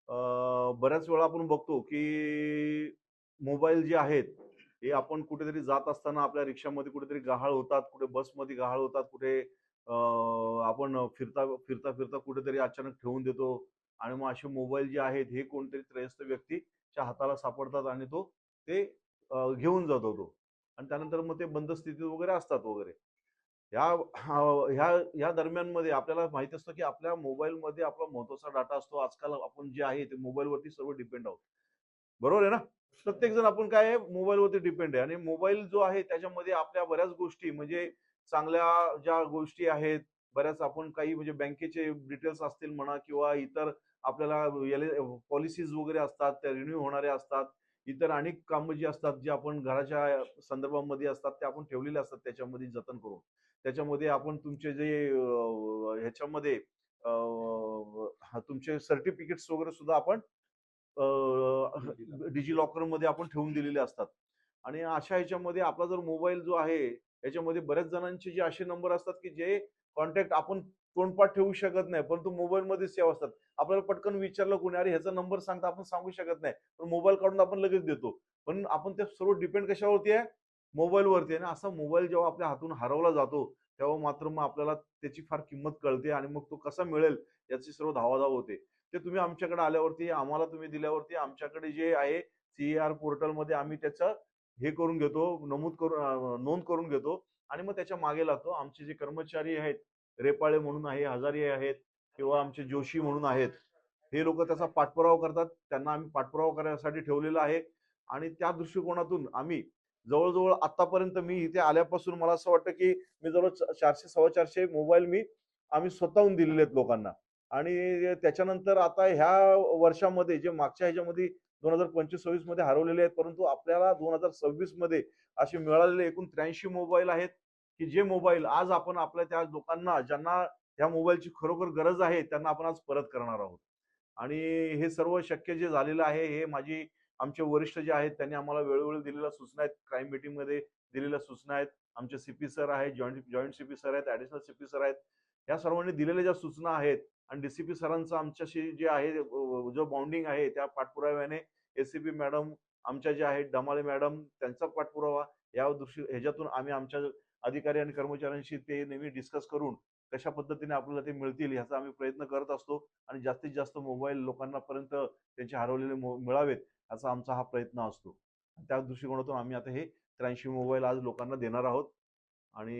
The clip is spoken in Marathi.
बऱ्याच वेळा आपण बघतो, की मोबाईल जे आहेत, हे आपण कुठेतरी जात असताना आपल्या रिक्षामध्ये कुठेतरी गहाळ होतात, कुठे बसमध्ये गहाळ होतात, कुठे आपण फिरता कुठेतरी अचानक ठेवून देतो आणि मग असे मोबाईल जे आहेत, हे कोणतरी त्रयस्थ व्यक्तीच्या हाताला सापडतात आणि ते घेऊन जातो तो आणि त्यानंतर मग ते बंद स्थितीत वगैरे असतात वगैरे. ह्या ह्या ह्या दरम्यानमध्ये आपल्याला माहित असतं, की आपल्या मोबाईलमध्ये आपला महत्त्वाचा डाटा असतो. आजकाल आपण जे आहे ते मोबाईलवरती सर्व डिपेंड आहोत. बरोबर आहे ना? प्रत्येक जण आपण काय आहे मोबाईलवरती डिपेंड आहे आणि मोबाईल जो आहे त्याच्यामध्ये आपल्या बऱ्याच गोष्टी म्हणजे चांगल्या ज्या गोष्टी आहेत, बऱ्याच आपण काही म्हणजे बँकेचे डिटेल्स असतील म्हणा किंवा इतर आपल्याला पॉलिसीज वगैरे असतात, त्या रिन्यू होणाऱ्या असतात. इतर अनेक कामं जी असतात, जे आपण घराच्या संदर्भामध्ये असतात, ते आपण ठेवलेले असतात त्याच्यामध्ये जतन करून. त्याच्यामध्ये आपण तुमचे जे ह्याच्यामध्ये तुमचे सर्टिफिकेट्स वगैरे सुद्धा आपण डिजी लॉकरमध्ये आपण ठेवून दिलेले असतात. आणि अशा ह्याच्यामध्ये आपला जर मोबाईल जो आहे, याच्यामध्ये बऱ्याच जणांचे जे असे नंबर असतात, की जे कॉन्टॅक्ट आपण तोंडपाठ ठेवू शकत नाही, परंतु मोबाईलमध्ये सेव्ह असतात. आपल्याला पटकन विचारलं कोणी, "अरे ह्याचा नंबर सांग," तर आपण सांगू शकत नाही. पण मोबाईल काढून आपण लगेच देतो. पण आपण ते सर्व डिपेंड कशावरती आहे? मोबाईलवरती आहे. आणि असा मोबाईल जेव्हा आपल्या हातून हरवला जातो, तेव्हा मात्र मग आपल्याला त्याची फार किंमत कळते आणि मग तो कसा मिळेल याची सर्व धावाधाव होते. ते तुम्ही आमच्याकडे आल्यावरती, आम्हाला तुम्ही दिल्यावरती आमच्याकडे जे आहे सी-ए-आर पोर्टलमध्ये आम्ही त्याचं हे करून घेतो, नोंद करून घेतो आणि मग त्याच्या मागे लागतो. आमचे जे कर्मचारी आहेत, रेपाळे म्हणून आहे, हजारी आहेत किंवा आमचे जोशी म्हणून आहेत. हे लोकं त्याचा पाठपुरावा करतात. त्यांना आम्ही पाठपुरावा करण्यासाठी ठेवलेला आहे आणि त्या दृष्टिकोनातून आम्ही जवळ आत्तापर्यंत मी इथे आल्यापासून मला असं वाटतं, की मी जवळ 400 450 मोबाईल आम्ही स्वतःहून दिलेले आहेत लोकांना. आणि त्याच्यानंतर आता ह्या वर्षामध्ये जे मागच्या ह्याच्यामध्ये 2025-26 मध्ये हरवलेले आहेत, परंतु आपल्याला 2026 मध्ये असे मिळालेले एकूण 83 मोबाईल आहेत, की जे मोबाईल आज आपण आपल्या त्या लोकांना ज्यांना ह्या मोबाईलची खरोखर गरज आहे, त्यांना आपण आज परत करणार आहोत. आणि हे सर्व शक्य जे झालेलं आहे, हे आमचे वरिष्ठ जे आहेत, त्यांनी आम्हाला वेळोवेळी दिलेल्या सूचना आहेत. क्राईम मीटिंगमध्ये दिलेल्या सूचना आहेत. आमचे सी सर आहेत, जॉइंट सी सर आहेत, ॲडिशनल सी सर आहेत. या सर्वांनी दिलेल्या ज्या सूचना आहेत आणि डी सरांचं आमच्याशी जे आहे जो बॉन्डिंग आहे, त्या पाठपुराव्याने ए मॅडम आमच्या ज्या आहेत, डमाले मॅडम त्यांचा पाठपुरावा ह्याच्यातून आम्ही आमच्या अधिकारी आणि कर्मचाऱ्यांशी ते नेहमी डिस्कस करून कशा पद्धतीने आपल्याला ते मिळतील ह्याचा आम्ही प्रयत्न करत असतो आणि जास्तीत जास्त मोबाईल लोकांना पर्यंत त्यांचे हरवलेले मिळावेत असा आमचा हा प्रयत्न असतो. त्या दृष्टिकोनातून आम्ही आता हे 83 मोबाईल आज लोकांना देणार आहोत आणि